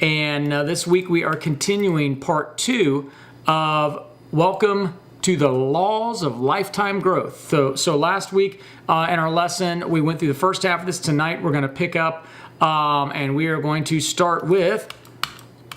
And this week we are continuing part 2 of Welcome to the Laws of Lifetime Growth. So last week in our lesson, we went through the first half of this. Tonight we're going to pick up and we are going to start with,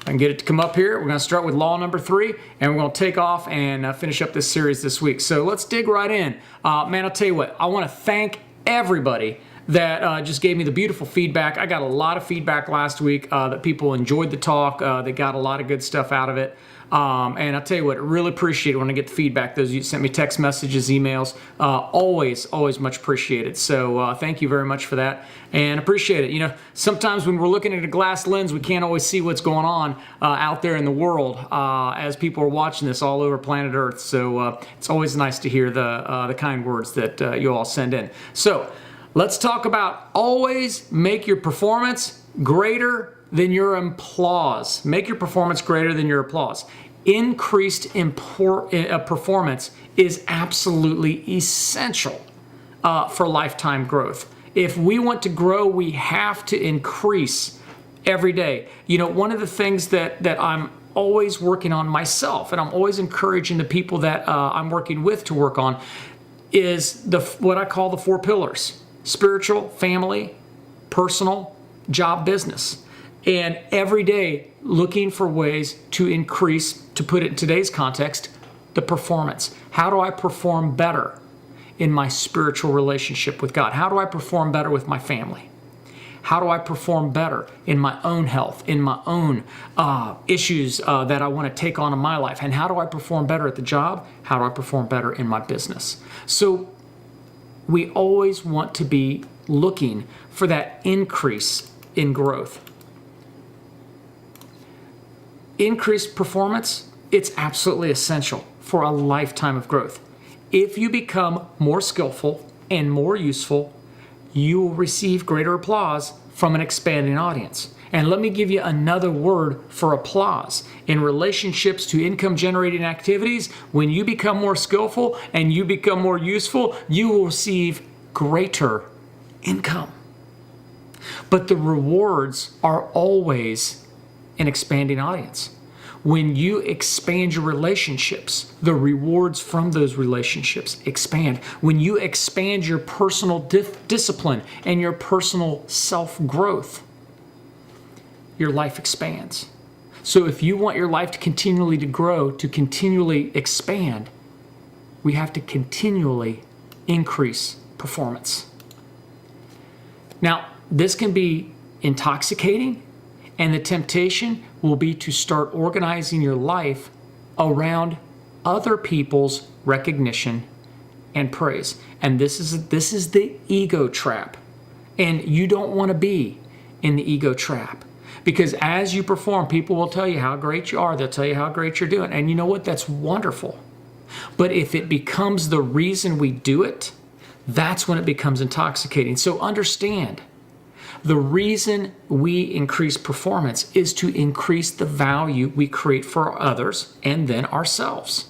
I can get it to come up here. We're going to start with law number 3, and we're going to take off and finish up this series this week. So let's dig right in. Man, I'll tell you what, I want to thank everybody that just gave me the beautiful feedback. I got a lot of feedback last week that people enjoyed the talk. They got a lot of good stuff out of it. And I'll tell you what, I really appreciate it when I get the feedback. Those of you who sent me text messages, emails, always much appreciated. So thank you very much for that, and appreciate it. You know, sometimes when we're looking at a glass lens, we can't always see what's going on out there in the world as people are watching this all over planet Earth. So it's always nice to hear the kind words that you all send in. So let's talk about always make your performance greater than your applause. Make your performance greater than your applause. Increased performance is absolutely essential for lifetime growth. If we want to grow, we have to increase every day. You know, one of the things that I'm always working on myself, and I'm always encouraging the people that I'm working with to work on, is what I call the 4 pillars: spiritual, family, personal, job, business. And every day looking for ways to increase, to put it in today's context, the performance. How do I perform better in my spiritual relationship with God? How do I perform better with my family? How do I perform better in my own health, in my own issues that I want to take on in my life? And how do I perform better at the job? How do I perform better in my business? So we always want to be looking for that increase in growth. Increased performance, it's absolutely essential for a lifetime of growth. If you become more skillful and more useful, you will receive greater applause from an expanding audience. And let me give you another word for applause. In relationships to income generating activities, when you become more skillful and you become more useful, you will receive greater income. But the rewards are always an expanding audience. When you expand your relationships, the rewards from those relationships expand. When you expand your personal discipline and your personal self-growth, your life expands. So if you want your life to continually to grow, to continually expand, we have to continually increase performance. Now, this can be intoxicating, and the temptation will be to start organizing your life around other people's recognition and praise. And this is the ego trap. And you don't want to be in the ego trap. Because as you perform, people will tell you how great you are. They'll tell you how great you're doing. And you know what? That's wonderful. But if it becomes the reason we do it, that's when it becomes intoxicating. So understand, the reason we increase performance is to increase the value we create for others and then ourselves,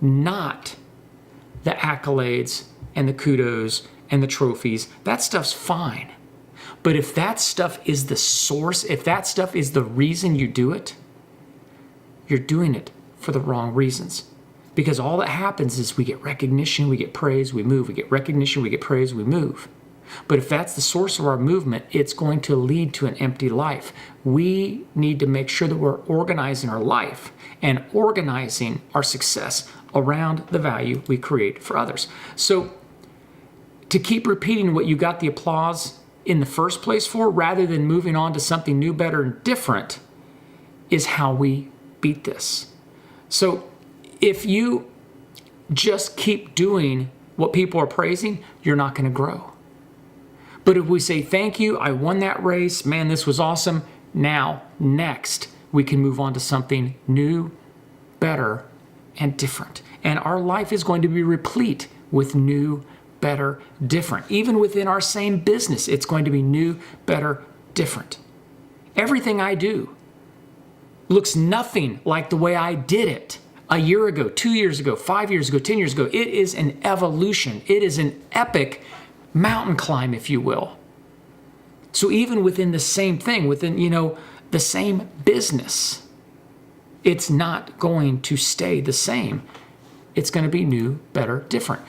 not the accolades and the kudos and the trophies. That stuff's fine. But if that stuff is the source, if that stuff is the reason you do it, you're doing it for the wrong reasons. Because all that happens is we get recognition, we get praise, we move. We get recognition, we get praise, we move. But if that's the source of our movement, it's going to lead to an empty life. We need to make sure that we're organizing our life and organizing our success around the value we create for others. So to keep repeating what you got the applause in the first place for, rather than moving on to something new, better, and different, is how we beat this. So if you just keep doing what people are praising, you're not going to grow. But if we say, thank you, I won that race, man, this was awesome. Now, next, we can move on to something new, better, and different. And our life is going to be replete with new, better, different. Even within our same business, it's going to be new, better, different. Everything I do looks nothing like the way I did it a year ago, 2 years ago, 5 years ago, 10 years ago. It is an evolution. It is an epic mountain climb, if you will. So even within the same thing, within, the same business. It's not going to stay the same. It's going to be new, better, different.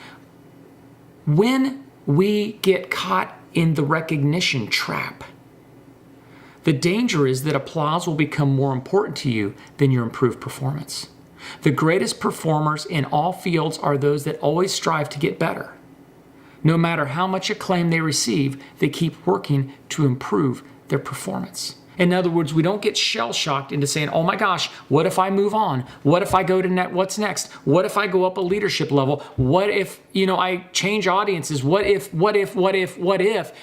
When we get caught in the recognition trap, the danger is that applause will become more important to you than your improved performance. The greatest performers in all fields are those that always strive to get better. No matter how much acclaim they receive, they keep working to improve their performance. In other words, we don't get shell-shocked into saying, oh my gosh, what if I move on? What if I go to what's next? What if I go up a leadership level? What if, I change audiences? What if?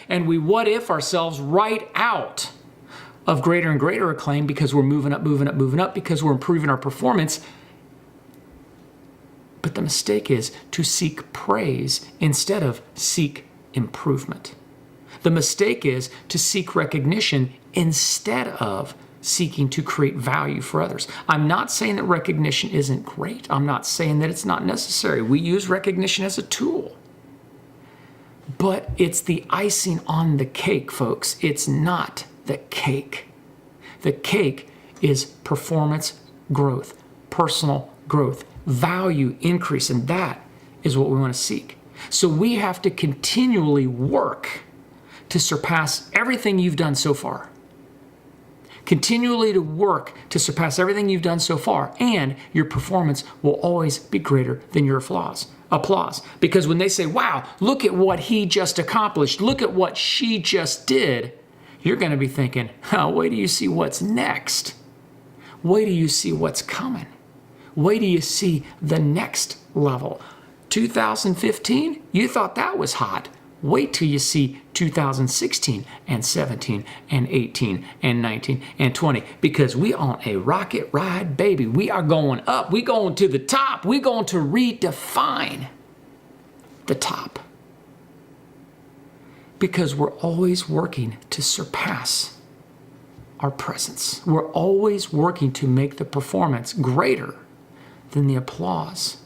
And we what if ourselves right out of greater and greater acclaim because we're moving up because we're improving our performance. But the mistake is to seek praise instead of seek improvement. The mistake is to seek recognition instead of seeking to create value for others. I'm not saying that recognition isn't great. I'm not saying that it's not necessary. We use recognition as a tool. But it's the icing on the cake, folks. It's not the cake. The cake is performance growth, personal growth, value increase, and that is what we want to seek. So we have to continually work to surpass everything you've done so far. Continually to work to surpass everything you've done so far, and your performance will always be greater than your applause. Because when they say, wow, look at what he just accomplished, look at what she just did, you're going to be thinking, wait till you see what's next. Wait till you see what's coming. Wait till you see the next level. 2015, you thought that was hot. Wait till you see 2016 and 17 and 18 and 19 and 20, because we on a rocket ride, baby. We are going up. We going to the top. We going to redefine the top, because we're always working to surpass our presence. We're always working to make the performance greater than the applause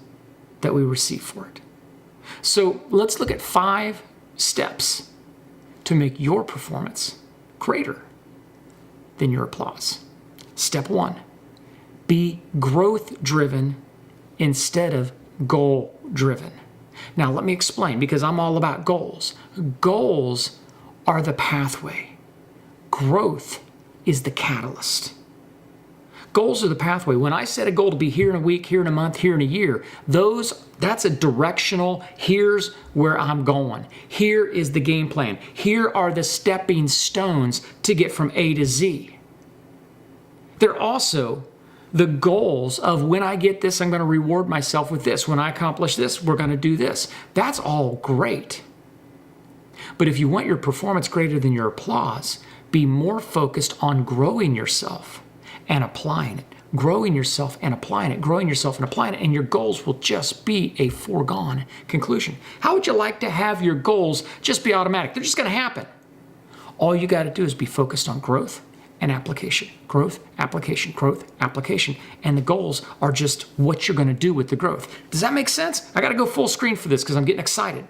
that we receive for it. So let's look at 5 steps to make your performance greater than your applause. Step 1, be growth-driven instead of goal-driven. Now, let me explain, because I'm all about goals. Goals are the pathway. Growth is the catalyst. Goals are the pathway. When I set a goal to be here in a week, here in a month, here in a year, that's a directional, here's where I'm going. Here is the game plan. Here are the stepping stones to get from A to Z. They're also the goals of, when I get this, I'm going to reward myself with this. When I accomplish this, we're going to do this. That's all great. But if you want your performance greater than your applause, be more focused on growing yourself and applying it. Growing yourself and applying it. Growing yourself and applying it. And your goals will just be a foregone conclusion. How would you like to have your goals just be automatic? They're just going to happen. All you got to do is be focused on growth and application. Growth, application, growth, application. And the goals are just what you're going to do with the growth. Does that make sense? I got to go full screen for this because I'm getting excited.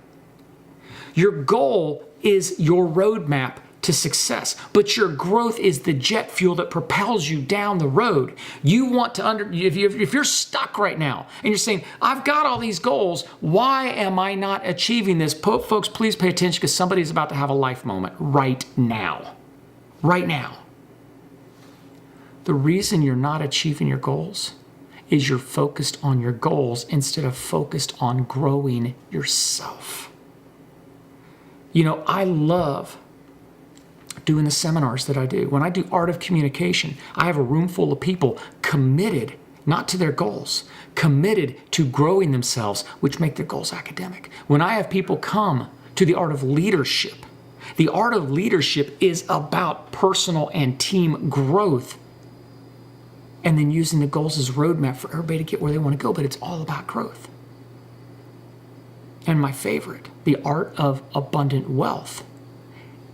Your goal is your roadmap to success, but your growth is the jet fuel that propels you down the road. You want to if you're stuck right now and you're saying, I've got all these goals, why am I not achieving this? Folks, please pay attention, because somebody's about to have a life moment right now. Right now. The reason you're not achieving your goals is you're focused on your goals instead of focused on growing yourself. I love doing the seminars that I do. When I do Art of Communication, I have a room full of people committed not to their goals, committed to growing themselves, which make their goals academic. When I have people come to the Art of Leadership, the Art of Leadership is about personal and team growth, and then using the goals as a roadmap for everybody to get where they want to go, but it's all about growth. And my favorite, the Art of Abundant Wealth,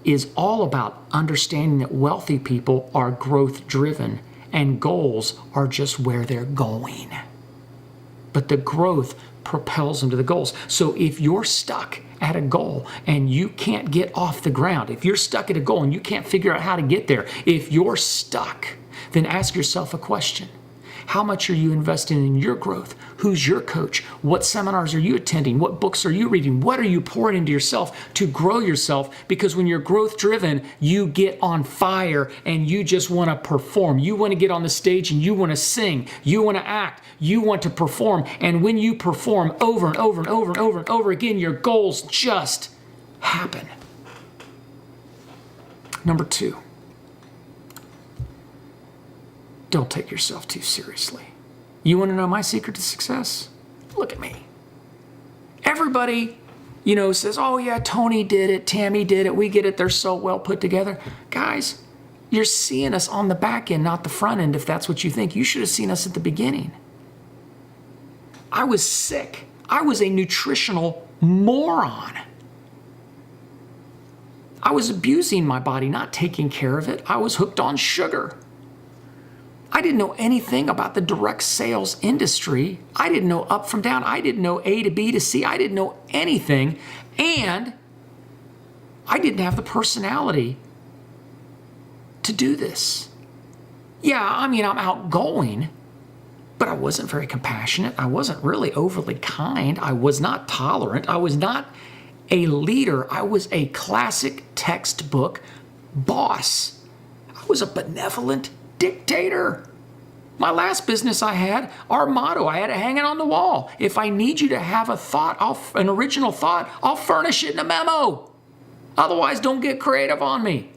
is all about understanding that wealthy people are growth-driven and goals are just where they're going. But the growth propels them to the goals. So if you're stuck at a goal and you can't get off the ground, if you're stuck at a goal and you can't figure out how to get there, if you're stuck, then ask yourself a question. How much are you investing in your growth? Who's your coach? What seminars are you attending? What books are you reading? What are you pouring into yourself to grow yourself? Because when you're growth driven, you get on fire and you just want to perform. You want to get on the stage and you want to sing. You want to act. You want to perform. And when you perform over and over and over and over and over again, your goals just happen. Number 2. Don't take yourself too seriously. You want to know my secret to success? Look at me. Everybody, says, oh yeah, Tony did it, Tammy did it, we get it, they're so well put together. Guys, you're seeing us on the back end, not the front end, if that's what you think. You should have seen us at the beginning. I was sick. I was a nutritional moron. I was abusing my body, not taking care of it. I was hooked on sugar. I didn't know anything about the direct sales industry. I didn't know up from down. I didn't know A to B to C. I didn't know anything. And I didn't have the personality to do this. Yeah, I'm outgoing, but I wasn't very compassionate. I wasn't really overly kind. I was not tolerant. I was not a leader. I was a classic textbook boss. I was a benevolent dictator. My last business I had, our motto, I had it hanging on the wall. If I need you to have a thought, an original thought, I'll furnish it in a memo. Otherwise, don't get creative on me.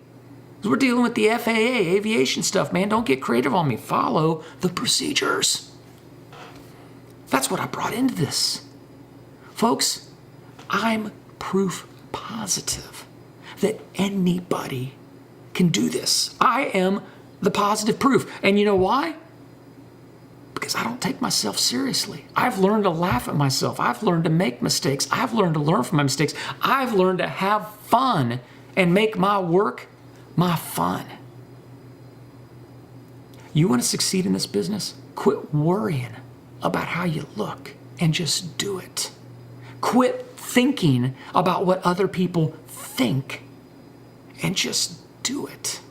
Because we're dealing with the FAA, aviation stuff, man. Don't get creative on me. Follow the procedures. That's what I brought into this. Folks, I'm proof positive that anybody can do this. I am the positive proof. And you know why? Because I don't take myself seriously. I've learned to laugh at myself. I've learned to make mistakes. I've learned to learn from my mistakes. I've learned to have fun and make my work my fun. You want to succeed in this business? Quit worrying about how you look and just do it. Quit thinking about what other people think and just do it.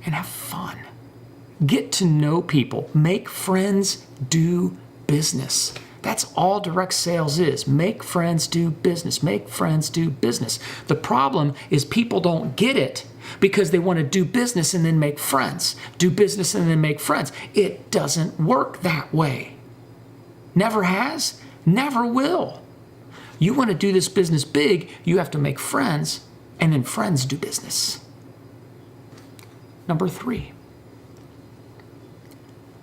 And have fun. Get to know people. Make friends, do business. That's all direct sales is. Make friends, do business. Make friends, do business. The problem is people don't get it because they want to do business and then make friends. Do business and then make friends. It doesn't work that way. Never has, never will. You want to do this business big, you have to make friends and then friends do business. Number 3,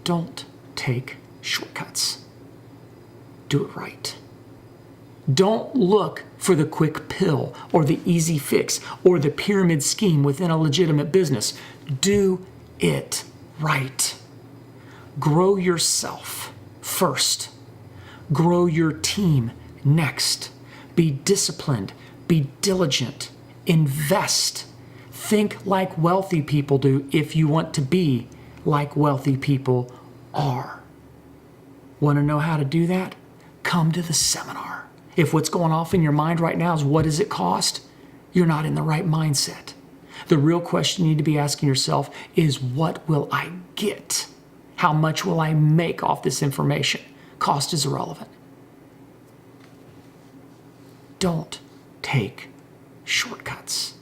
don't take shortcuts. Do it right. Don't look for the quick pill or the easy fix or the pyramid scheme within a legitimate business. Do it right. Grow yourself first. Grow your team next. Be disciplined. Be diligent. Invest. Think like wealthy people do if you want to be like wealthy people are. Want to know how to do that? Come to the seminar. If what's going off in your mind right now is what does it cost, you're not in the right mindset. The real question you need to be asking yourself is what will I get? How much will I make off this information? Cost is irrelevant. Don't take shortcuts.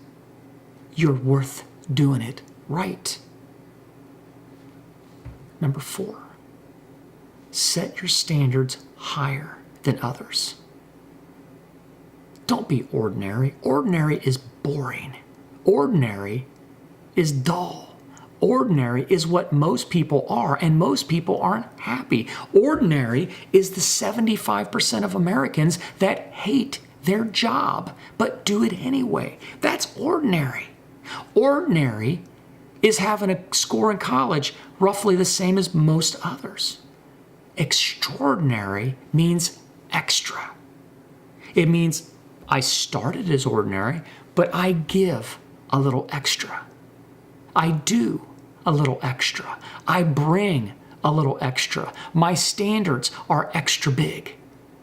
You're worth doing it right. Number 4, set your standards higher than others. Don't be ordinary. Ordinary is boring. Ordinary is dull. Ordinary is what most people are, and most people aren't happy. Ordinary is the 75% of Americans that hate their job, but do it anyway. That's ordinary. Ordinary is having a score in college roughly the same as most others. Extraordinary means extra. It means I started as ordinary, but I give a little extra. I do a little extra. I bring a little extra. My standards are extra big.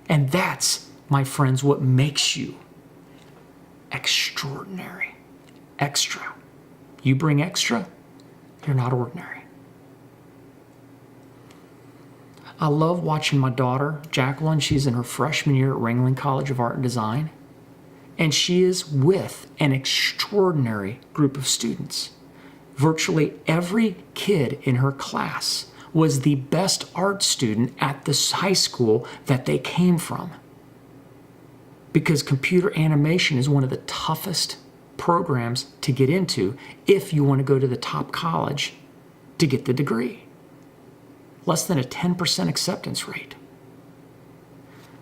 And that's my friends, what makes you extraordinary. Extra. You bring extra, you're not ordinary. I love watching my daughter, Jacqueline. She's in her freshman year at Ringling College of Art and Design, and she is with an extraordinary group of students. Virtually every kid in her class was the best art student at the high school that they came from, because computer animation is one of the toughest programs to get into if you want to go to the top college to get the degree. Less than a 10% acceptance rate.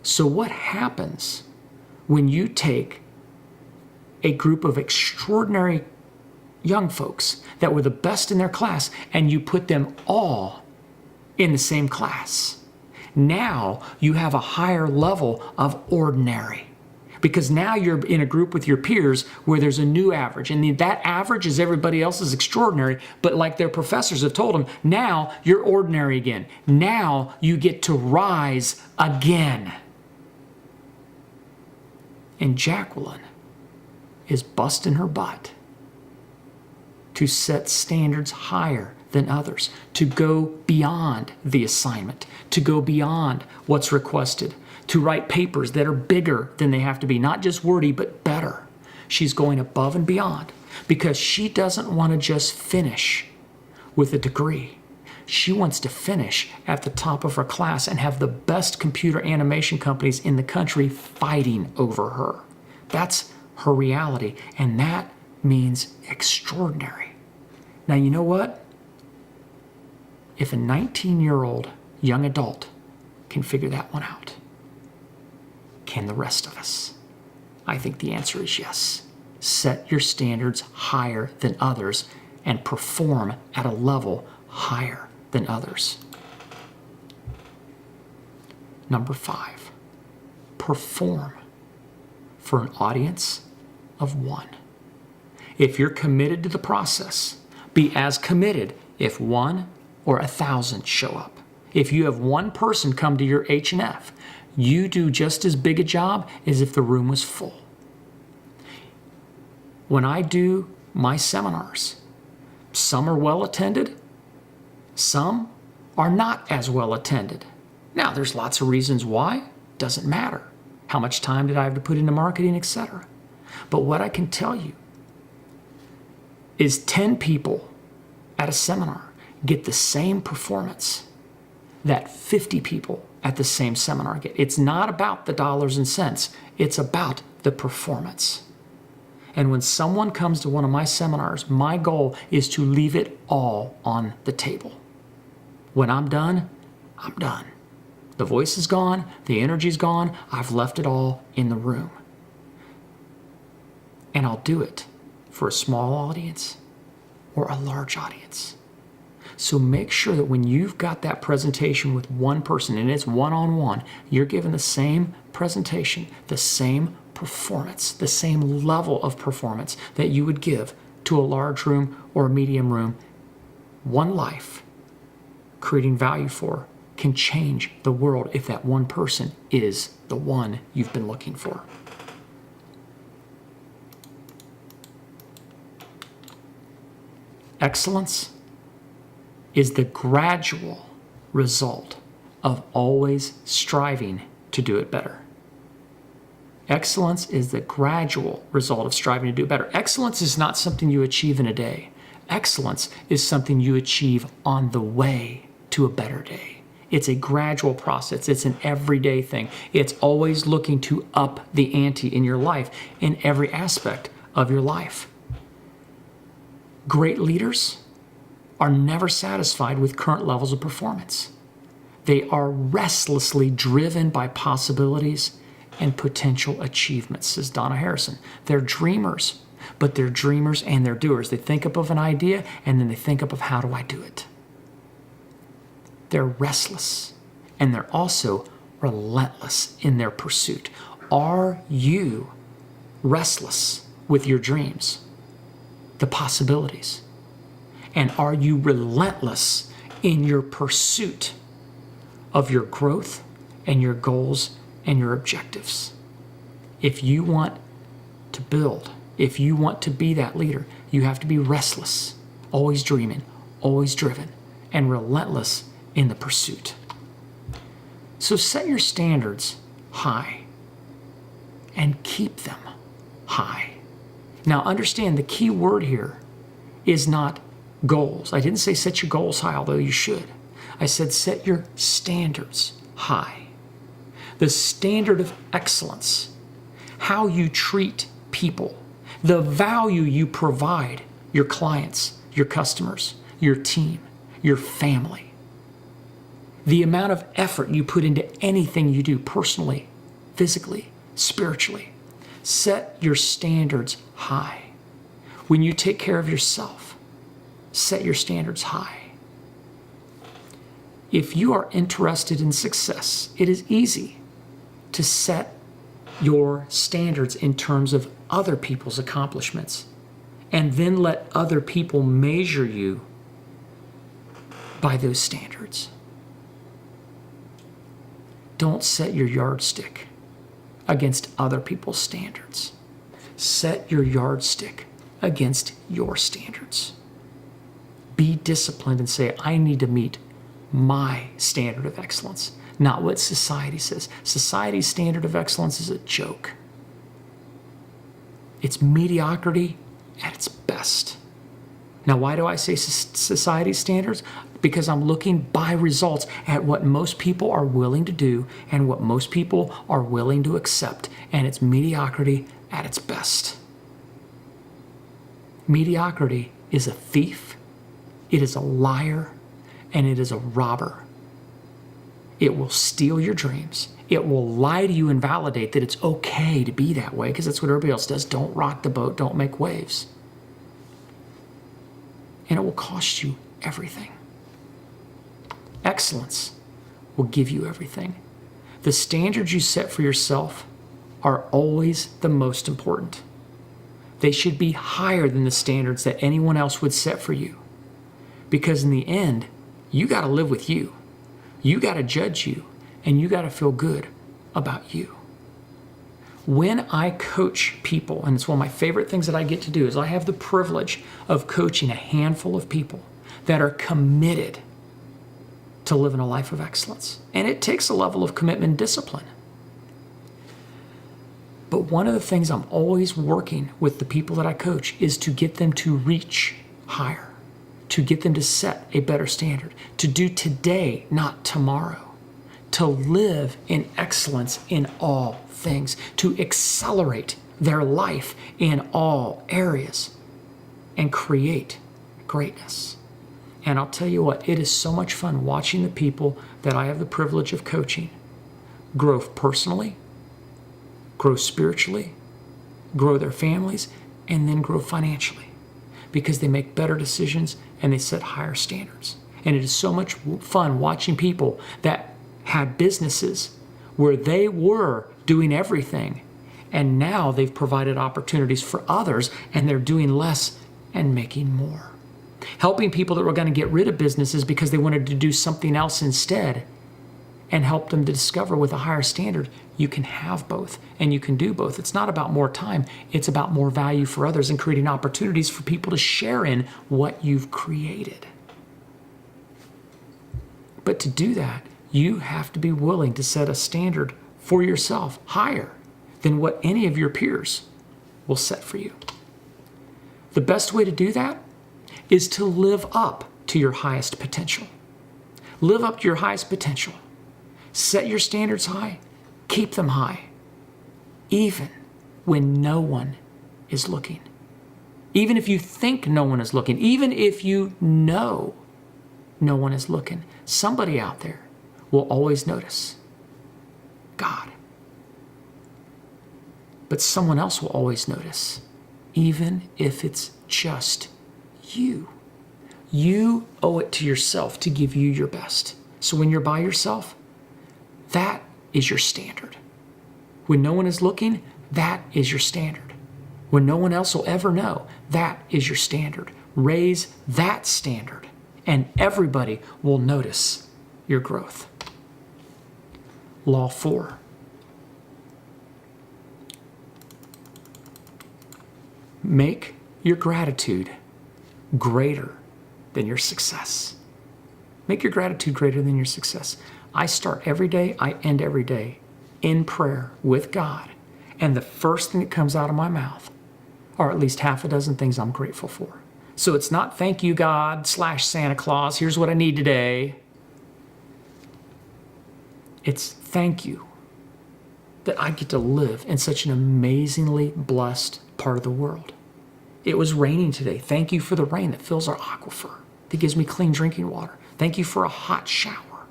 So what happens when you take a group of extraordinary young folks that were the best in their class and you put them all in the same class? Now you have a higher level of ordinary, because now you're in a group with your peers where there's a new average, and that average is everybody else's extraordinary, but like their professors have told them, now you're ordinary again. Now you get to rise again. And Jacqueline is busting her butt to set standards higher than others, to go beyond the assignment, to go beyond what's requested, to write papers that are bigger than they have to be, not just wordy, but better. She's going above and beyond because she doesn't want to just finish with a degree. She wants to finish at the top of her class and have the best computer animation companies in the country fighting over her. That's her reality, and that means extraordinary. Now, you know what? If a 19-year-old young adult can figure that one out, can the rest of us? I think the answer is yes. Set your standards higher than others and perform at a level higher than others. Number 5, perform for an audience of 1. If you're committed to the process, be as committed if 1 or 1,000 show up. If you have 1 person come to your H&F, you do just as big a job as if the room was full. When I do my seminars, some are well attended, some are not as well attended. Now, there's lots of reasons why. Doesn't matter. How much time did I have to put into marketing, etc. But what I can tell you is 10 people at a seminar get the same performance that 50 people at the same seminar get. It's not about the dollars and cents. It's about the performance. And when someone comes to one of my seminars, my goal is to leave it all on the table. When I'm done, I'm done. The voice is gone, the energy's gone, I've left it all in the room. And I'll do it for a small audience or a large audience. So make sure that when you've got that presentation with 1 person and it's one-on-one, you're given the same presentation, the same performance, the same level of performance that you would give to a large room or a medium room. One life, creating value for, can change the world if that 1 person is the one you've been looking for. Excellence is the gradual result of always striving to do it better. Excellence is the gradual result of striving to do better. Excellence is not something you achieve in a day. Excellence is something you achieve on the way to a better day. It's a gradual process. It's an everyday thing. It's always looking to up the ante in your life, in every aspect of your life. Great leaders are never satisfied with current levels of performance. They are restlessly driven by possibilities and potential achievements, says Donna Harrison. They're dreamers, but they're dreamers and they're doers. They think up of an idea and then they think up of how do I do it. They're restless and they're also relentless in their pursuit. Are you restless with your dreams, the possibilities? And are you relentless in your pursuit of your growth and your goals and your objectives? If you want to build, if you want to be that leader, you have to be restless, always dreaming, always driven, and relentless in the pursuit. So set your standards high and keep them high. Now understand the key word here is not goals. I didn't say set your goals high, although you should. I said set your standards high. The standard of excellence, how you treat people, the value you provide your clients, your customers, your team, your family, the amount of effort you put into anything you do personally, physically, spiritually. Set your standards high. When you take care of yourself, set your standards high. If you are interested in success, it is easy to set your standards in terms of other people's accomplishments and then let other people measure you by those standards. Don't set your yardstick against other people's standards. Set your yardstick against your standards. Be disciplined and say, I need to meet my standard of excellence, not what society says. Society's standard of excellence is a joke. It's mediocrity at its best. Now, why do I say society's standards? Because I'm looking by results at what most people are willing to do and what most people are willing to accept, and it's mediocrity at its best. Mediocrity is a thief, it is a liar, and it is a robber. It will steal your dreams. It will lie to you and validate that it's okay to be that way because that's what everybody else does. Don't rock the boat, don't make waves. And it will cost you everything. Excellence will give you everything. The standards you set for yourself are always the most important. They should be higher than the standards that anyone else would set for you. Because in the end, you got to live with you. You got to judge you, and you got to feel good about you. When I coach people, and it's one of my favorite things that I get to do, is I have the privilege of coaching a handful of people that are committed to living a life of excellence. And it takes a level of commitment and discipline. But one of the things I'm always working with the people that I coach is to get them to reach higher, to get them to set a better standard, to do today, not tomorrow, to live in excellence in all things, to accelerate their life in all areas and create greatness. And I'll tell you what, it is so much fun watching the people that I have the privilege of coaching grow personally, grow spiritually, grow their families, and then grow financially because they make better decisions and they set higher standards. And it is so much fun watching people that had businesses where they were doing everything and now they've provided opportunities for others and they're doing less and making more. Helping people that were going to get rid of businesses because they wanted to do something else instead and help them to discover with a higher standard, you can have both and you can do both. It's not about more time. It's about more value for others and creating opportunities for people to share in what you've created. But to do that, you have to be willing to set a standard for yourself higher than what any of your peers will set for you. The best way to do that is to live up to your highest potential. Live up to your highest potential. Set your standards high, keep them high, even when no one is looking. Even if you think no one is looking, even if you know no one is looking, somebody out there will always notice. God. But someone else will always notice, even if it's just you. You owe it to yourself to give you your best. So when you're by yourself, that is your standard. When no one is looking, that is your standard. When no one else will ever know, that is your standard. Raise that standard, and everybody will notice your growth. Law 4. Make your gratitude greater than your success. Make your gratitude greater than your success. I start every day, I end every day in prayer with God. And the first thing that comes out of my mouth are at least half a dozen things I'm grateful for. So it's not thank you, God, / Santa Claus, here's what I need today. It's thank you that I get to live in such an amazingly blessed part of the world. It was raining today. Thank you for the rain that fills our aquifer, that gives me clean drinking water. Thank you for a hot shower.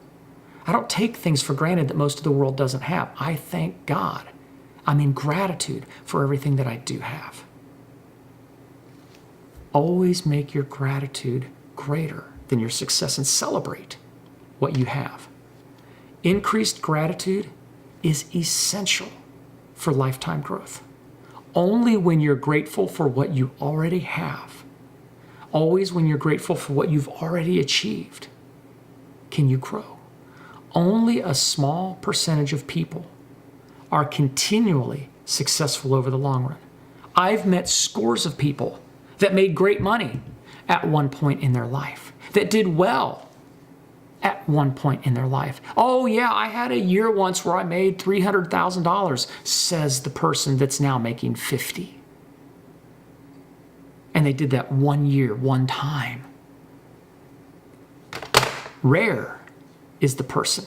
I don't take things for granted that most of the world doesn't have. I thank God. I'm in gratitude for everything that I do have. Always make your gratitude greater than your success and celebrate what you have. Increased gratitude is essential for lifetime growth. Only when you're grateful for what you already have, always when you're grateful for what you've already achieved, can you grow. Only a small percentage of people are continually successful over the long run. I've met scores of people that made great money at one point in their life, that did well at one point in their life. Oh yeah, I had a year once where I made $300,000, says the person that's now making 50. And they did that 1 year, one time. Rare is the person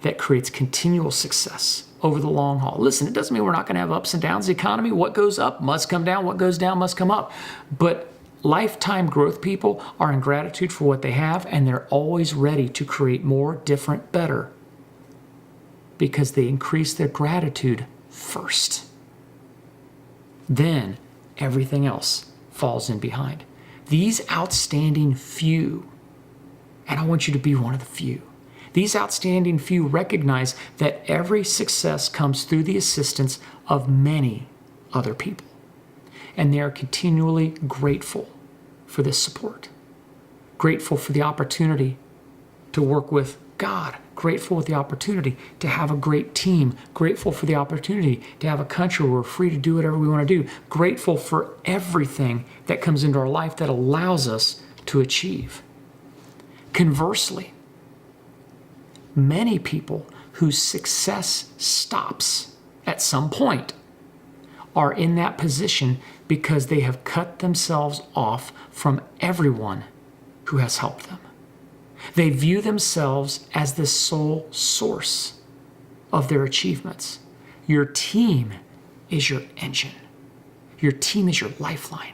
that creates continual success over the long haul. Listen, it doesn't mean we're not going to have ups and downs. The economy, what goes up must come down, what goes down must come up. But lifetime growth people are in gratitude for what they have, and they're always ready to create more, different, better, because they increase their gratitude first. Then everything else falls in behind. These outstanding few, and I want you to be one of the few, these outstanding few recognize that every success comes through the assistance of many other people. And they are continually grateful for this support. Grateful for the opportunity to work with God. Grateful with the opportunity to have a great team. Grateful for the opportunity to have a country where we're free to do whatever we want to do. Grateful for everything that comes into our life that allows us to achieve. Conversely, many people whose success stops at some point are in that position because they have cut themselves off from everyone who has helped them. They view themselves as the sole source of their achievements. Your team is your engine. Your team is your lifeline.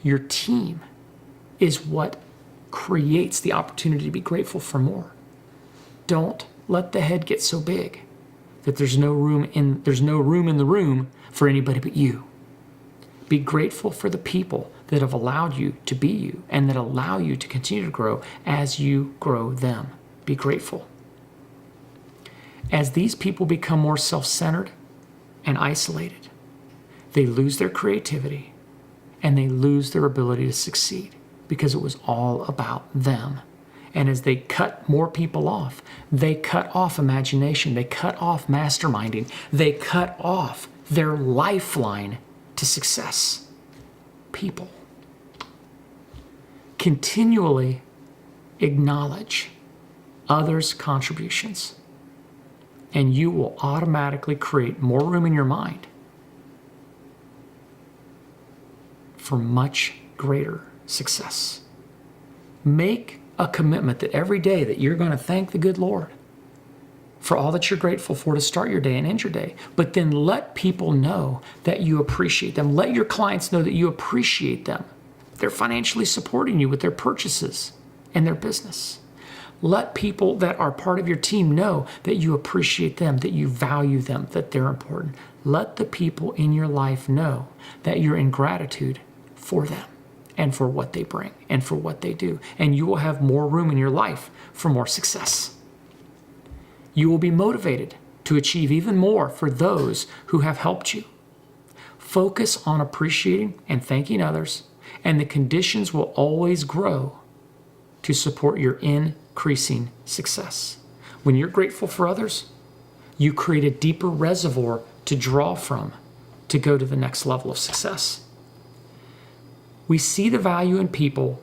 Your team is what creates the opportunity to be grateful for more. Don't let the head get so big that there's no room in the room for anybody but you. Be grateful for the people that have allowed you to be you and that allow you to continue to grow as you grow them. Be grateful. As these people become more self-centered and isolated, they lose their creativity and they lose their ability to succeed because it was all about them. And as they cut more people off, they cut off imagination, they cut off masterminding, they cut off their lifeline to success. People. Continually acknowledge others' contributions, and you will automatically create more room in your mind for much greater success. Make a commitment that every day that you're going to thank the good Lord for all that you're grateful for to start your day and end your day. But then let people know that you appreciate them. Let your clients know that you appreciate them. They're financially supporting you with their purchases and their business. Let people that are part of your team know that you appreciate them, that you value them, that they're important. Let the people in your life know that you're in gratitude for them and for what they bring and for what they do. And you will have more room in your life for more success. You will be motivated to achieve even more for those who have helped you. Focus on appreciating and thanking others, and the conditions will always grow to support your increasing success. When you're grateful for others, you create a deeper reservoir to draw from to go to the next level of success. We see the value in people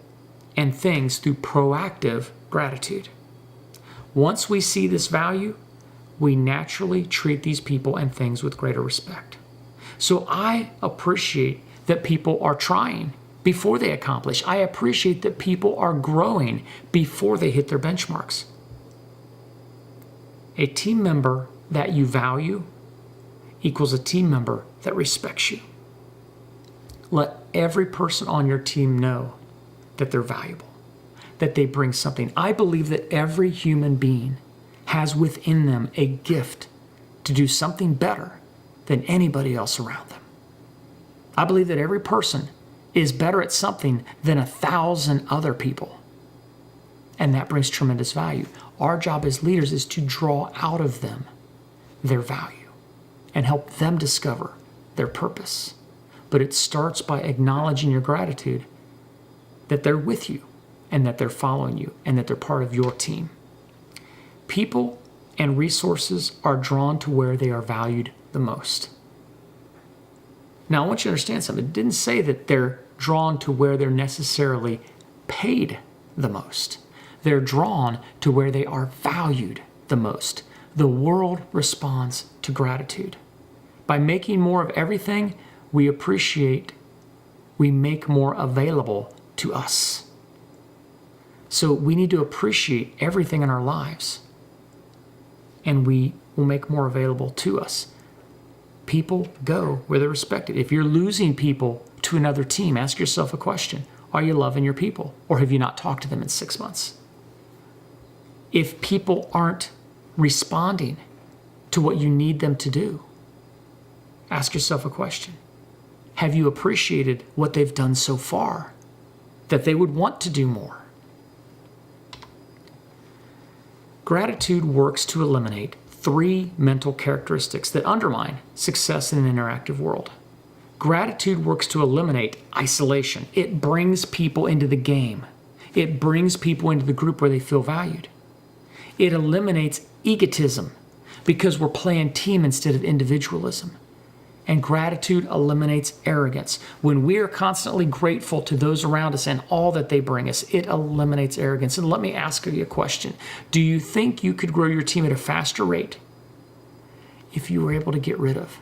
and things through proactive gratitude. Once we see this value, we naturally treat these people and things with greater respect. So I appreciate that people are trying before they accomplish. I appreciate that people are growing before they hit their benchmarks. A team member that you value equals a team member that respects you. Let every person on your team know that they're valuable, that they bring something. I believe that every human being has within them a gift to do something better than anybody else around them. I believe that every person is better at something than 1,000 other people. And that brings tremendous value. Our job as leaders is to draw out of them their value and help them discover their purpose. But it starts by acknowledging your gratitude that they're with you and that they're following you and that they're part of your team. People and resources are drawn to where they are valued the most. Now, I want you to understand something. It didn't say that they're drawn to where they're necessarily paid the most. They're drawn to where they are valued the most. The world responds to gratitude. By making more of everything we appreciate, we make more available to us. So we need to appreciate everything in our lives, and we will make more available to us. People go where they're respected. If you're losing people to another team, ask yourself a question. Are you loving your people, or have you not talked to them in 6 months? If people aren't responding to what you need them to do, ask yourself a question. Have you appreciated what they've done so far, that they would want to do more? Gratitude works to eliminate 3 mental characteristics that undermine success in an interactive world. Gratitude works to eliminate isolation. It brings people into the game. It brings people into the group where they feel valued. It eliminates egotism because we're playing team instead of individualism. And gratitude eliminates arrogance. When we are constantly grateful to those around us and all that they bring us, it eliminates arrogance. And let me ask you a question. Do you think you could grow your team at a faster rate if you were able to get rid of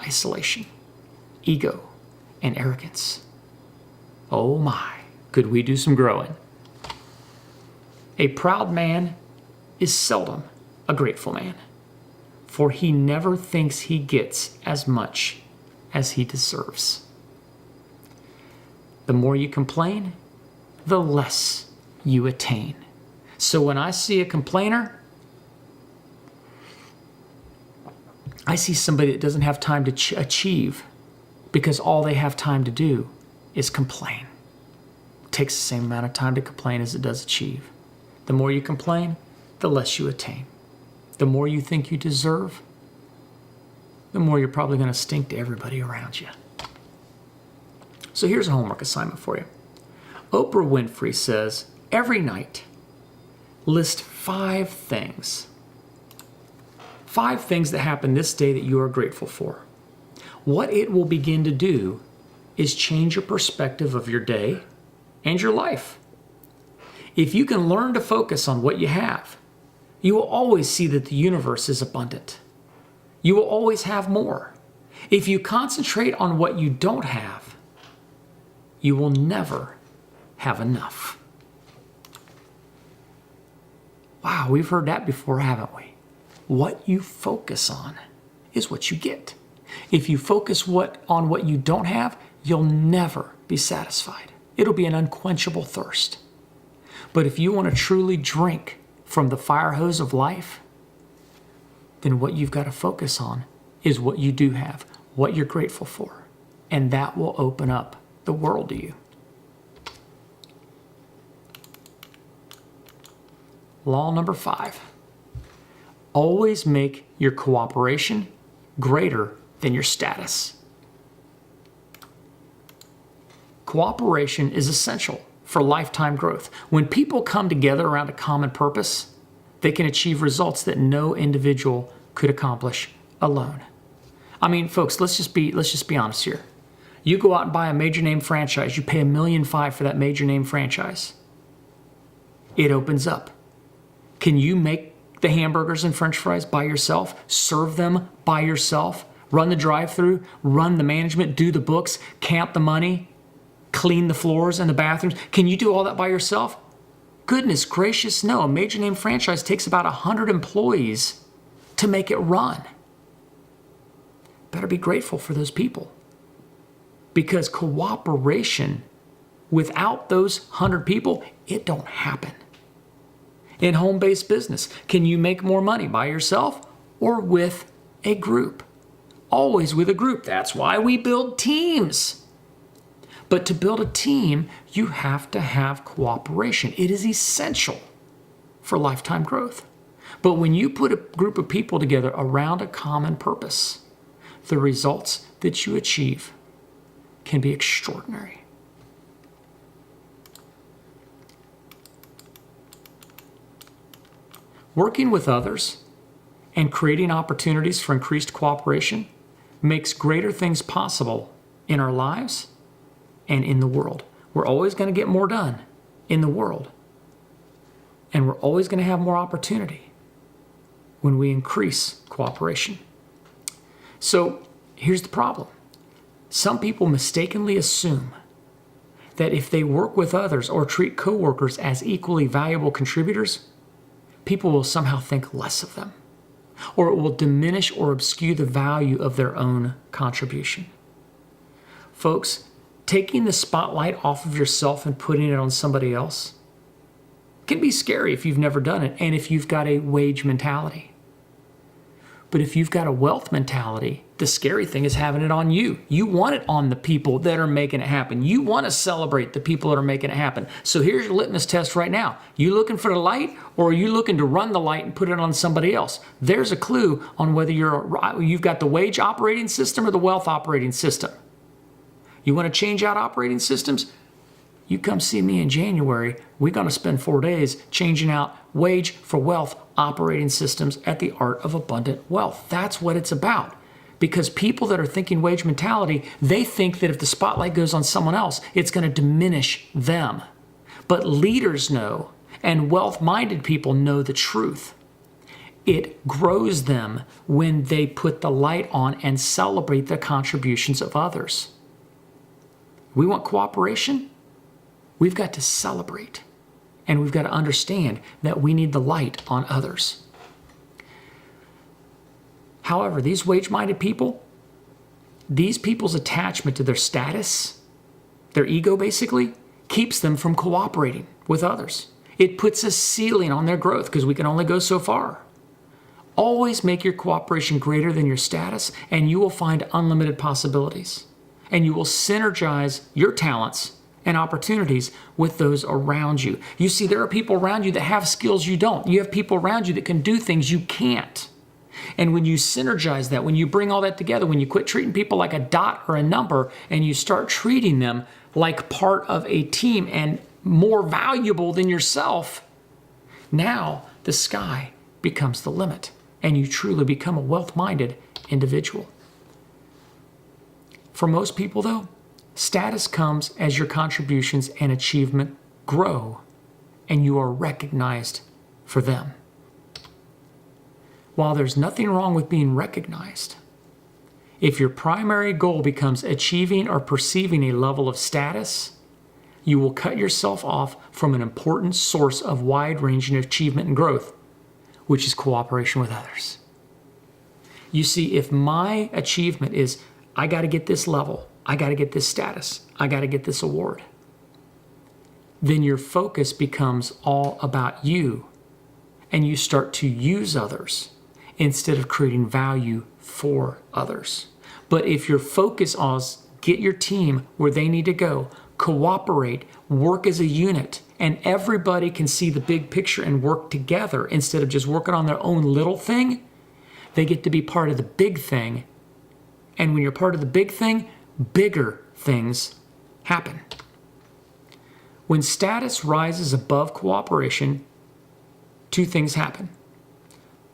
isolation, ego, and arrogance? Oh my, could we do some growing? A proud man is seldom a grateful man, for he never thinks he gets as much as he deserves. The more you complain, the less you attain. So when I see a complainer, I see somebody that doesn't have time to achieve because all they have time to do is complain. It takes the same amount of time to complain as it does achieve. The more you complain, the less you attain. The more you think you deserve, the more you're probably going to stink to everybody around you. So here's a homework assignment for you. Oprah Winfrey says, every night, list 5 things. 5 things that happened this day that you are grateful for. What it will begin to do is change your perspective of your day and your life. If you can learn to focus on what you have, you will always see that the universe is abundant. You will always have more. If you concentrate on what you don't have, you will never have enough. Wow, we've heard that before, haven't we? What you focus on is what you get. If you focus on what you don't have, you'll never be satisfied. It'll be an unquenchable thirst. But if you want to truly drink from the fire hose of life, then what you've got to focus on is what you do have, what you're grateful for, and that will open up the world to you. Law number 5. Always make your cooperation greater than your status. Cooperation is essential for lifetime growth. When people come together around a common purpose, they can achieve results that no individual could accomplish alone. I mean, folks, let's just be honest here. You go out and buy a major name franchise, you pay $1.5 million for that major name franchise. It opens up. Can you make the hamburgers and french fries by yourself? Serve them by yourself? Run the drive-through, run the management, do the books, count the money, clean the floors and the bathrooms? Can you do all that by yourself? Goodness gracious, no. A major name franchise takes about 100 employees to make it run. Better be grateful for those people. Because cooperation, without those 100 people, it don't happen. In home-based business, can you make more money by yourself or with a group? Always with a group. That's why we build teams. But to build a team, you have to have cooperation. It is essential for lifetime growth. But when you put a group of people together around a common purpose, the results that you achieve can be extraordinary. Working with others and creating opportunities for increased cooperation makes greater things possible in our lives and in the world. We're always going to get more done in the world. And we're always going to have more opportunity when we increase cooperation. So here's the problem. Some people mistakenly assume that if they work with others or treat coworkers as equally valuable contributors, people will somehow think less of them, or it will diminish or obscure the value of their own contribution. Folks, taking the spotlight off of yourself and putting it on somebody else can be scary if you've never done it and if you've got a wage mentality. But if you've got a wealth mentality, the scary thing is having it on you. You want it on the people that are making it happen. You want to celebrate the people that are making it happen. So here's your litmus test right now. You looking for the light, or are you looking to run the light and put it on somebody else? There's a clue on whether you've got the wage operating system or the wealth operating system. You want to change out operating systems? You come see me in January. We're going to spend 4 days changing out wage for wealth operating systems at the Art of Abundant Wealth. That's what it's about. Because people that are thinking wage mentality, they think that if the spotlight goes on someone else, it's going to diminish them. But leaders know, and wealth-minded people know the truth. It grows them when they put the light on and celebrate the contributions of others. We want cooperation? We've got to celebrate. And we've got to understand that we need the light on others. However, these wage-minded people, these people's attachment to their status, their ego basically, keeps them from cooperating with others. It puts a ceiling on their growth because we can only go so far. Always make your cooperation greater than your status, and you will find unlimited possibilities. And you will synergize your talents and opportunities with those around you. You see, there are people around you that have skills you don't. You have people around you that can do things you can't. And when you synergize that, when you bring all that together, when you quit treating people like a dot or a number and you start treating them like part of a team and more valuable than yourself, now the sky becomes the limit and you truly become a wealth-minded individual. For most people, though, status comes as your contributions and achievement grow and you are recognized for them. While there's nothing wrong with being recognized, if your primary goal becomes achieving or perceiving a level of status, you will cut yourself off from an important source of wide-ranging achievement and growth, which is cooperation with others. You see, if my achievement is, I got to get this level, I got to get this status, I got to get this award, then your focus becomes all about you, and you start to use others instead of creating value for others. But if your focus is get your team where they need to go, cooperate, work as a unit, and everybody can see the big picture and work together instead of just working on their own little thing, they get to be part of the big thing. And when you're part of the big thing, bigger things happen. When status rises above cooperation, two things happen.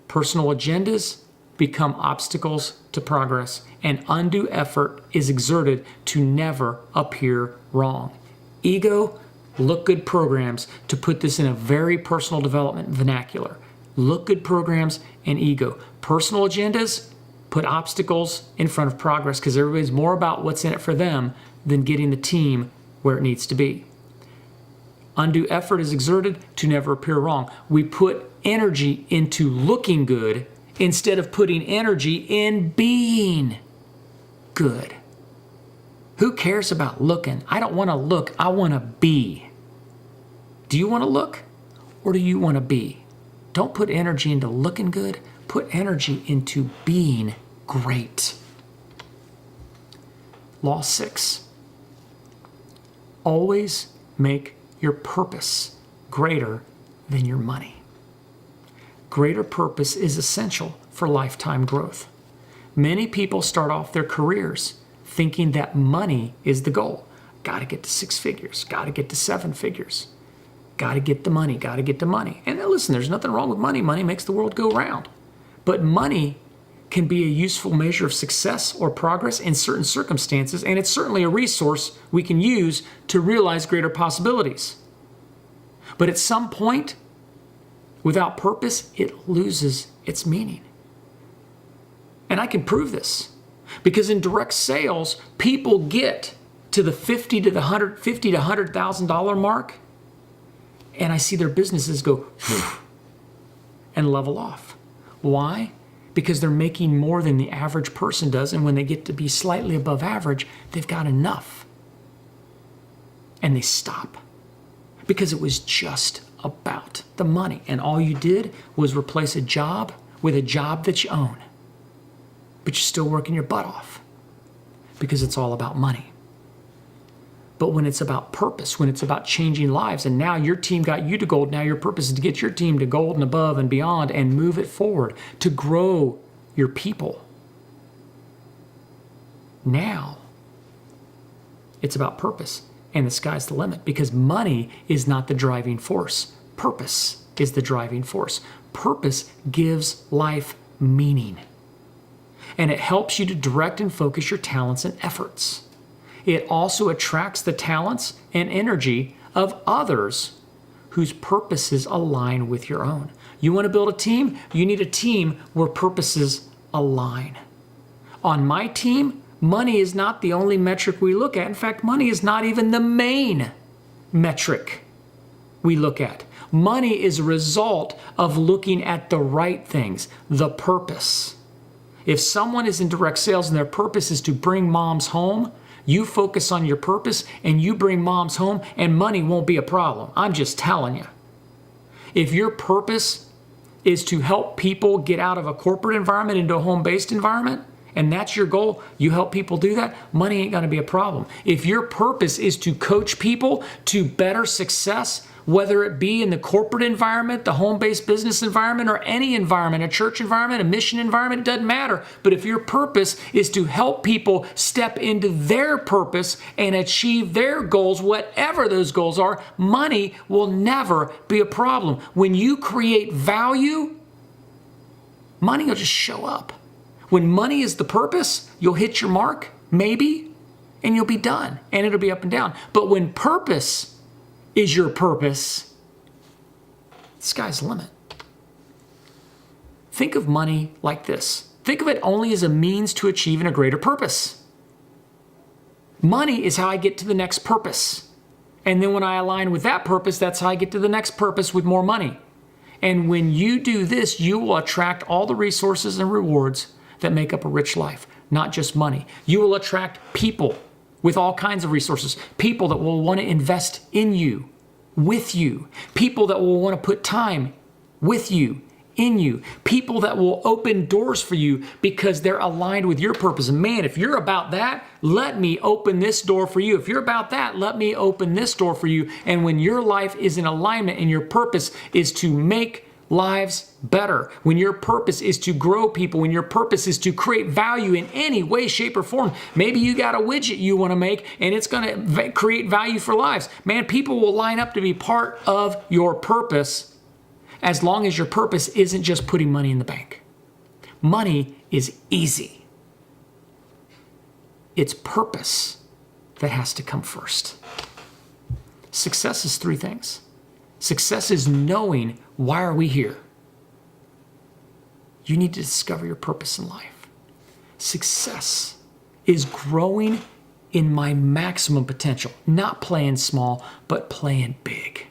Personal agendas become obstacles to progress, and undue effort is exerted to never appear wrong. Ego, look good programs, to put this in a very personal development vernacular. Look good programs and ego. Personal agendas, put obstacles in front of progress because everybody's more about what's in it for them than getting the team where it needs to be. Undue effort is exerted to never appear wrong. We put energy into looking good instead of putting energy in being good. Who cares about looking? I don't want to look, I want to be. Do you want to look or do you want to be? Don't put energy into looking good, put energy into being great. Law 6. Always make your purpose greater than your money. Greater purpose is essential for lifetime growth. Many people start off their careers thinking that money is the goal. Got to get to 6 figures, got to get to 7 figures, got to get the money, got to get the money. And now listen, there's nothing wrong with money. Money makes the world go round. But money can be a useful measure of success or progress in certain circumstances, and it's certainly a resource we can use to realize greater possibilities. But at some point, without purpose, it loses its meaning. And I can prove this because in direct sales, people get to the $50,000 to $100,000 mark, and I see their businesses go and level off. Why? Because they're making more than the average person does, and when they get to be slightly above average, they've got enough. And they stop because it was just about the money, and all you did was replace a job with a job that you own, but you're still working your butt off because it's all about money. But when it's about purpose, when it's about changing lives, and now your team got you to gold, now your purpose is to get your team to gold and above and beyond and move it forward, to grow your people. Now, it's about purpose, and the sky's the limit because money is not the driving force. Purpose is the driving force. Purpose gives life meaning, and it helps you to direct and focus your talents and efforts. It also attracts the talents and energy of others whose purposes align with your own. You want to build a team? You need a team where purposes align. On my team, money is not the only metric we look at. In fact, money is not even the main metric we look at. Money is a result of looking at the right things, the purpose. If someone is in direct sales and their purpose is to bring moms home, you focus on your purpose and you bring moms home and money won't be a problem. I'm just telling you. If your purpose is to help people get out of a corporate environment into a home-based environment, and that's your goal, you help people do that, money ain't gonna be a problem. If your purpose is to coach people to better success, whether it be in the corporate environment, the home-based business environment, or any environment, a church environment, a mission environment, it doesn't matter. But if your purpose is to help people step into their purpose and achieve their goals, whatever those goals are, money will never be a problem. When you create value, money will just show up. When money is the purpose, you'll hit your mark, maybe, and you'll be done, and it'll be up and down. But when purpose is your purpose, the sky's the limit. Think of money like this. Think of it only as a means to achieving a greater purpose. Money is how I get to the next purpose. And then when I align with that purpose, that's how I get to the next purpose with more money. And when you do this, you will attract all the resources and rewards that make up a rich life, not just money. You will attract people with all kinds of resources, people that will want to invest in you, with you, people that will want to put time with you, in you, people that will open doors for you because they're aligned with your purpose. And man, if you're about that, let me open this door for you. If you're about that, let me open this door for you. And when your life is in alignment and your purpose is to make lives better, when your purpose is to grow people, when your purpose is to create value in any way, shape, or form, maybe you got a widget you want to make and it's going to create value for lives. Man, people will line up to be part of your purpose as long as your purpose isn't just putting money in the bank. Money is easy. It's purpose that has to come first. Success is three things. Success is knowing, why are we here? You need to discover your purpose in life. Success is growing in my maximum potential, not playing small, but playing big.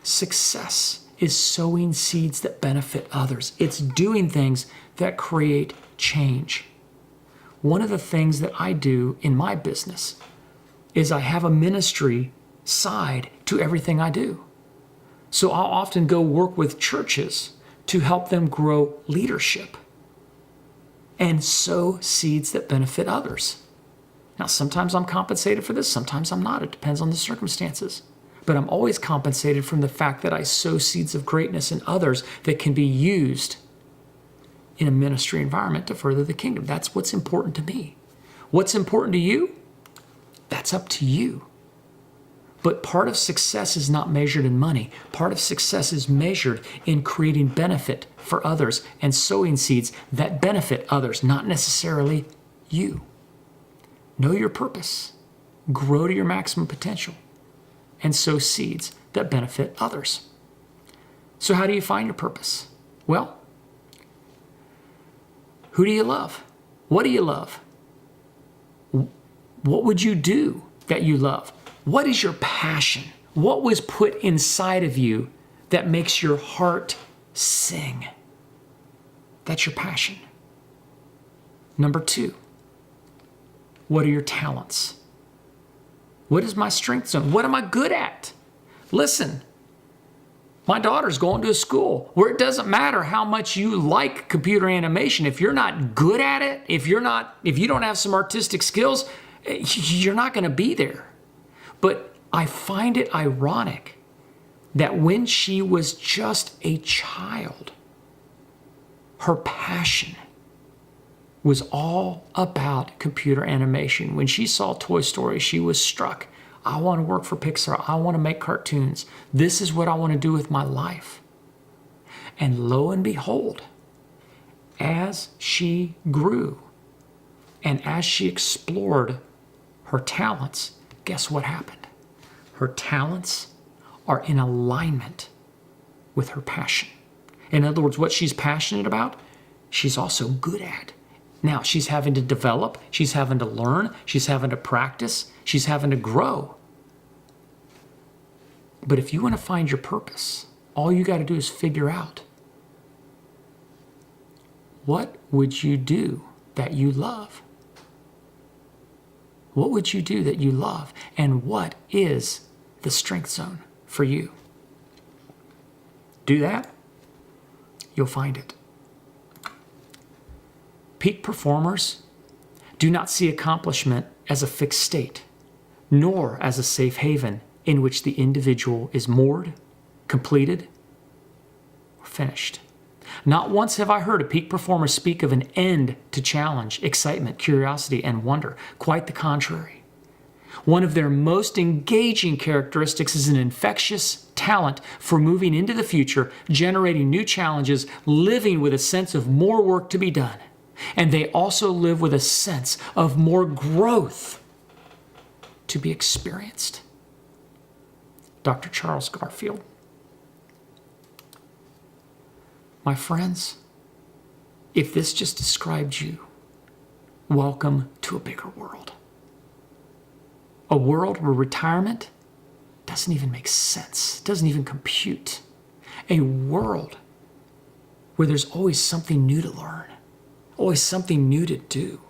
Success is sowing seeds that benefit others. It's doing things that create change. One of the things that I do in my business is I have a ministry side to everything I do. So I'll often go work with churches to help them grow leadership and sow seeds that benefit others. Now, sometimes I'm compensated for this, sometimes I'm not. It depends on the circumstances. But I'm always compensated from the fact that I sow seeds of greatness in others that can be used in a ministry environment to further the kingdom. That's what's important to me. What's important to you? That's up to you. But part of success is not measured in money. Part of success is measured in creating benefit for others and sowing seeds that benefit others, not necessarily you. Know your purpose, grow to your maximum potential, and sow seeds that benefit others. So how do you find your purpose? Well, who do you love? What do you love? What would you do that you love? What is your passion? What was put inside of you that makes your heart sing? That's your passion. Number 2, what are your talents? What is my strength zone? What am I good at? Listen, my daughter's going to a school where it doesn't matter how much you like computer animation. If you're not good at it, if you don't have some artistic skills, you're not going to be there. But I find it ironic that when she was just a child, her passion was all about computer animation. When she saw Toy Story, she was struck. I want to work for Pixar. I want to make cartoons. This is what I want to do with my life. And lo and behold, as she grew and as she explored her talents, guess what happened? Her talents are in alignment with her passion. In other words, what she's passionate about, she's also good at. Now, she's having to develop, she's having to learn, she's having to practice, she's having to grow. But if you want to find your purpose, all you got to do is figure out, what would you do that you love? What would you do that you love? And what is the strength zone for you? Do that, you'll find it. Peak performers do not see accomplishment as a fixed state, nor as a safe haven in which the individual is moored, completed, or finished. Not once have I heard a peak performer speak of an end to challenge, excitement, curiosity, and wonder. Quite the contrary. One of their most engaging characteristics is an infectious talent for moving into the future, generating new challenges, living with a sense of more work to be done. And they also live with a sense of more growth to be experienced. Dr. Charles Garfield. My friends, if this just described you, welcome to a bigger world. A world where retirement doesn't even make sense, doesn't even compute. A world where there's always something new to learn, always something new to do,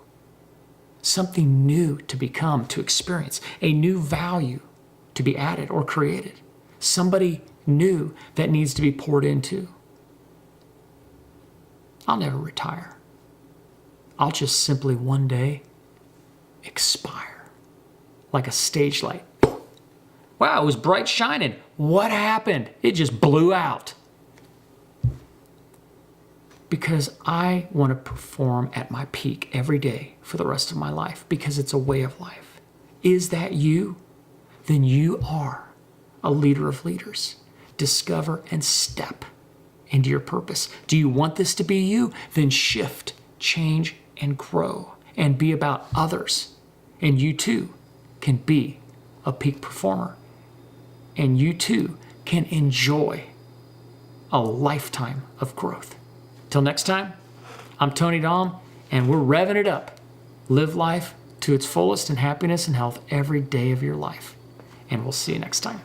something new to become, to experience, a new value to be added or created, somebody new that needs to be poured into. I'll never retire. I'll just simply one day expire like a stage light. Wow, it was bright shining. What happened? It just blew out. Because I want to perform at my peak every day for the rest of my life, because it's a way of life. Is that you? Then you are a leader of leaders. Discover and step into your purpose. Do you want this to be you? Then shift, change, and grow and be about others. And you too can be a peak performer. And you too can enjoy a lifetime of growth. Till next time, I'm Tony Dom, and we're revving it up. Live life to its fullest in happiness and health every day of your life. And we'll see you next time.